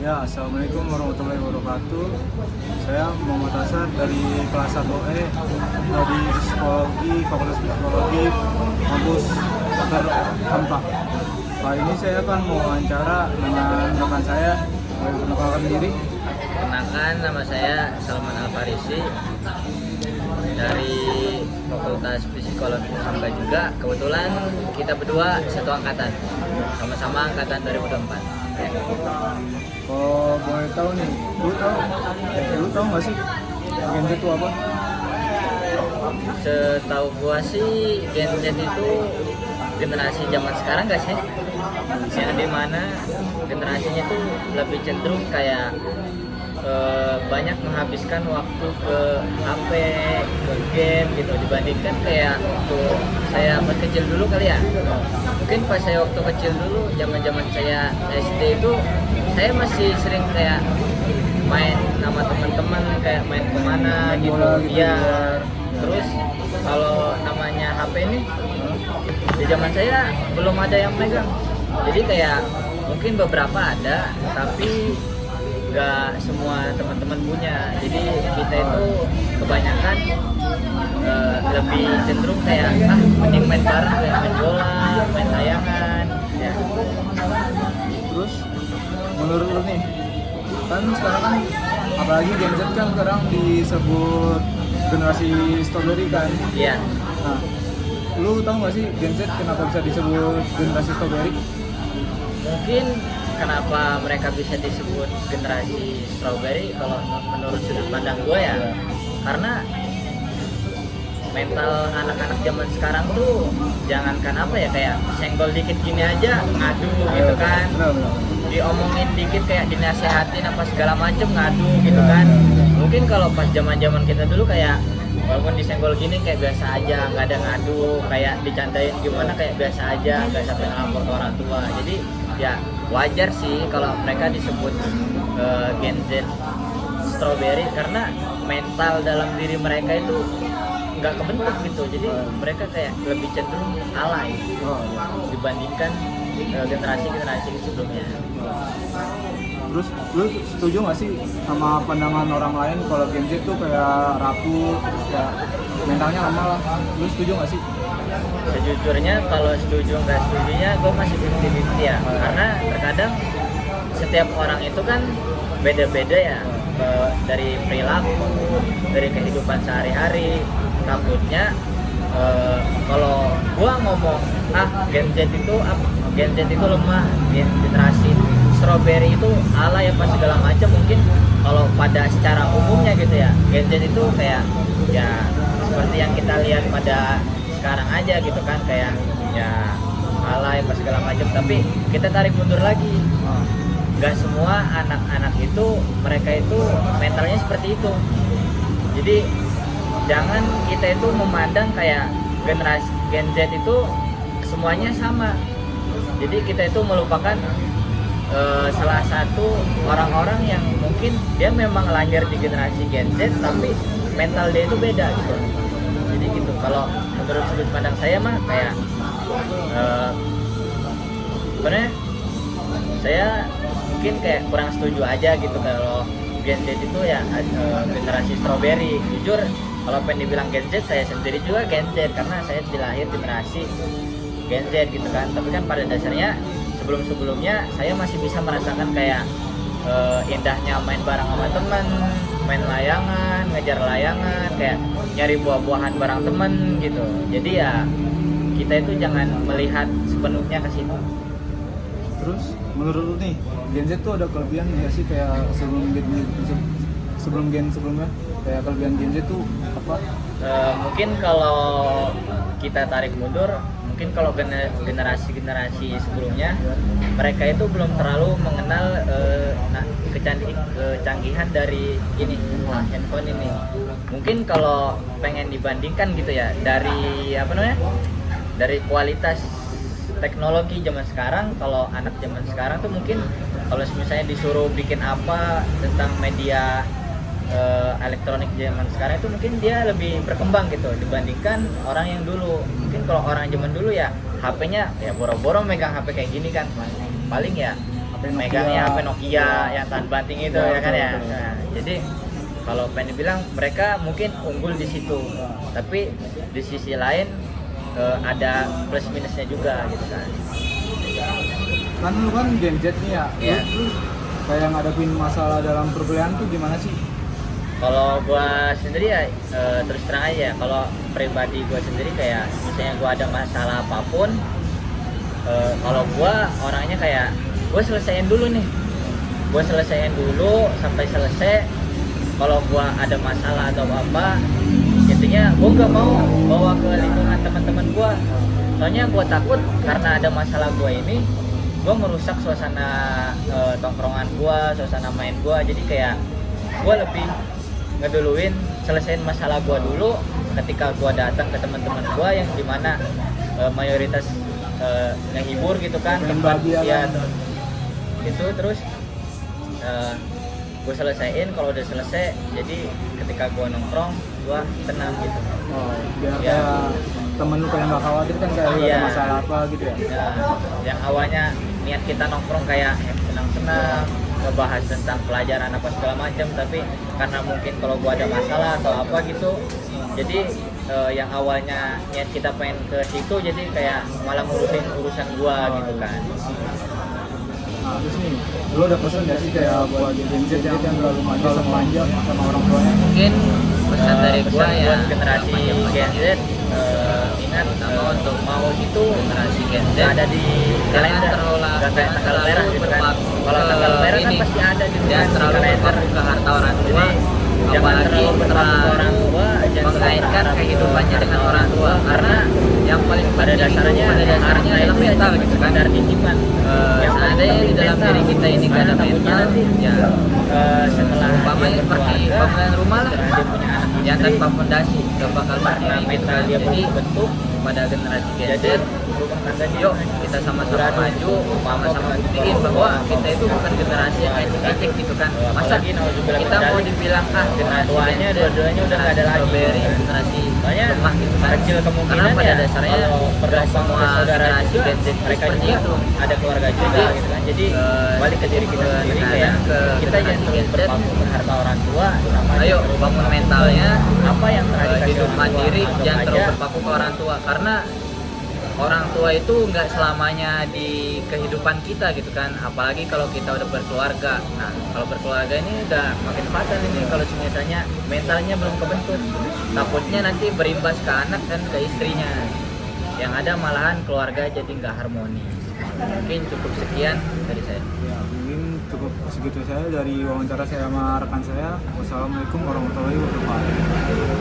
Ya, Assalamualaikum warahmatullahi wabarakatuh. Saya Muhammad Hasan dari kelas 1E dari Psikologi, Fakultas Psikologi, kampus Dr. Hamka. Kali ini saya akan mewawancara dengan rekan saya. Boleh perkenalkan diri? Kenalkan, nama saya Salman Al-Farisi dari Fakultas Psikologi Hamka juga. Kebetulan kita berdua satu angkatan, sama-sama angkatan 2004. Kalau boleh tahu nih, lu tahu nggak sih Gen Z itu apa? Setahu gua sih Gen Z itu generasi zaman sekarang gak sih? Yang dimana generasinya tuh lebih cenderung kayak banyak menghabiskan waktu ke HP, ke game gitu, dibandingkan kayak waktu saya pas kecil dulu kali ya. Mungkin pas saya waktu kecil dulu, zaman saya SD itu, saya masih sering kayak main sama teman-teman, kayak main kemana Main gitu. bola gitu Iya. di luar. Terus kalau namanya HP ini di zaman saya belum ada yang megang. Jadi kayak mungkin beberapa ada, tapi nggak semua teman-teman punya. Jadi kita itu kebanyakan lebih cenderung kayak mending main bareng, kayak main bola, main layangan ya. Terus menurut lu nih, kan sekarang kan apalagi Gen Z kan sekarang disebut generasi strawberry kan. Iya. Nah, lu tahu nggak sih Gen Z kenapa bisa disebut generasi strawberry? Mungkin kenapa mereka bisa disebut generasi strawberry kalau menurut sudut pandang gue ya, karena mental anak-anak zaman sekarang tuh jangankan apa ya, kayak senggol dikit gini aja ngadu gitu kan, Benar. diomongin dikit kayak dinasehatin apa segala macem ngadu gitu kan. Mungkin kalau pas zaman-zaman kita dulu kayak walaupun disenggol gini kayak biasa aja, nggak ada ngadu, kayak dicandain gimana kayak biasa aja, nggak sampai ngelapor ke orang tua. Jadi ya wajar sih kalau mereka disebut Gen Z strawberry, karena mental dalam diri mereka itu nggak kebentuk gitu. Jadi mereka kayak lebih cenderung alay Oh, iya. dibandingkan generasi-generasi sebelumnya. Terus lu setuju nggak sih sama pandangan orang lain kalau Gen Z tuh kayak rapuh, kayak mentalnya lemah lah? Lu setuju nggak sih? Sejujurnya kalau setuju nggak setujunya gue masih 50-50 ya, karena terkadang setiap orang itu kan beda-beda ya, dari perilaku, dari kehidupan sehari-hari. Takutnya kalau gue ngomong Gen Z itu Gen Z itu lemah, generasi strawberry itu alay apa segala macam, mungkin kalau pada secara umumnya gitu ya, Gen Z itu kayak ya seperti yang kita lihat pada sekarang aja gitu kan, kayak ya alay apa segala macam. Tapi kita tarik mundur lagi, nggak semua anak-anak itu mereka itu mentalnya seperti itu. Jadi jangan kita itu memandang kayak generasi Gen Z itu semuanya sama. Jadi kita itu melupakan salah satu orang-orang yang mungkin dia memang lahir di generasi Gen Z tapi mental dia itu beda gitu. Jadi gitu, kalau menurut sudut pandang saya mah kayak sebenarnya saya mungkin kayak kurang setuju aja gitu kalau Gen Z itu ya generasi strawberry. Jujur kalau pengen dibilang Gen Z, saya sendiri juga Gen Z karena saya dilahir generasi Gen Z gitu kan. Tapi kan pada dasarnya sebelum-sebelumnya saya masih bisa merasakan kayak indahnya main bareng sama teman, main layangan, ngejar layangan, kayak nyari buah-buahan bareng temen gitu. Jadi ya kita itu jangan melihat sepenuhnya ke situ. Terus menurut lu nih, Gen Z tuh ada kelebihan nggak sih kayak sebelum Gen sebelumnya? Kayak kelebihan Gen Z tuh apa? Mungkin kalau kita tarik mundur, mungkin kalau generasi sebelumnya mereka itu belum terlalu mengenal kecanggihan dari ini handphone ini. Mungkin kalau pengen dibandingkan gitu ya, dari dari kualitas teknologi zaman sekarang, kalau anak zaman sekarang tuh mungkin kalau misalnya disuruh bikin apa tentang media elektronik zaman sekarang itu mungkin dia lebih berkembang gitu dibandingkan orang yang dulu. Mungkin kalau orang zaman dulu ya HP-nya ya boro-boro megang HP kayak gini kan, paling ya HP megangnya HP Nokia yang tahan banting itu ya kan ya. betul. Nah, jadi kalau pengen dibilang mereka mungkin unggul di situ, tapi di sisi lain ada plus minusnya juga gitu kan. Kan lu kan Gen Z nih ya, Iya. lu kayak ngadepin masalah dalam perkuliahan tuh gimana sih? Kalau gua sendiri ya terus terang aja, kalau pribadi gua sendiri kayak misalnya gua ada masalah apapun, kalau gua orangnya kayak gua selesaiin dulu nih, gua selesaiin dulu sampai selesai. Kalau gua ada masalah atau apa, intinya gua nggak mau bawa ke lingkungan teman-teman gua, soalnya gua takut karena ada masalah gua ini gua merusak suasana tongkrongan gua, suasana main gua. Jadi kayak gua lebih ngeduluin selesaiin masalah gua dulu ketika gua datang ke teman-teman gua yang dimana mayoritas ngehibur gitu kan, Pengen tempat bahagia ya kan? itu. Terus gue selesaiin, kalau udah selesai jadi ketika gue nongkrong gue tenang gitu. Oh, biar Ya. kayak temen lu kayak nggak khawatir kan kayak lu Iya. ada masalah apa gitu ya? Nah, yang awalnya niat kita nongkrong kayak senang-senang ngebahas tentang pelajaran apa segala macam, tapi karena mungkin kalau gue ada masalah atau apa gitu, jadi yang awalnya niat kita pengen ke situ jadi kayak malah ngurusin urusan gue gitu kan. Nah, terus nih, lu ada pesan nggak sih kayak buat Gen Z yang terlalu manja sama orang tuanya? Mungkin pesan dari gua ya buat generasi Gen Z, ingat untuk mau itu generasi Gen Z nggak ada di kalender, nggak kayak tanggal merah gitu kan. Kalau tanggal merah kan pasti ada gitu jangan kan di terlalu kalender. berpaku ke harta orang tua, Jadi, jangan apalagi terlalu berpaku ke orang tua, jangan mengaitkan terlalu kehidupannya dengan orang tua, karena yang paling pada penting dasarnya adalah mental gitu kan. standar titipan. Seandainya di dalam diri kita ini gak ada mental, ya setelah umpamanya seperti bangunan rumah lah, dia punya anak yang istri, tanpa fondasi gak bakal karena berdiri gitu mental kan. dia Jadi bentuk, pada generasi Gen Z, jadi rumah tangga dia yuk kita sama-sama maju, sama-sama buktiin bahwa kita itu bukan generasi yang ecek-ecek gitu kan. Masa Apalagi nauzubillah kita mau dzalik, dibilang generasi tuanya dua-duanya udah nggak ada lagi. strawberry, generasi Soalnya lemah gitu kan. kecil kemungkinan Karena pada ya, dasarnya kalau nggak berkembang semua bersaudara generasi juga, Gen Z mereka seperti juga itu. ada keluarga juga Jadi, gitu kan. Jadi balik ke diri kita sendiri kayak kita jangan terus berpaku ke harta orang tua, sama Ayo terus bangun mentalnya, apa yang telah dikasih hidup orang tua, mandiri, anggap jangan terlalu aja berpaku ke orang tua, karena orang tua itu nggak selamanya di kehidupan kita gitu kan, apalagi kalau kita udah berkeluarga. Nah kalau berkeluarga ini udah makin fatal ini kalau misalnya mentalnya belum kebentuk, takutnya nanti berimbas ke anak dan ke istrinya, yang ada malahan keluarga jadi nggak harmonis. Mungkin cukup sekian dari saya. Ya, mungkin cukup segitu saya dari wawancara saya sama rekan saya. Wassalamualaikum warahmatullahi wabarakatuh.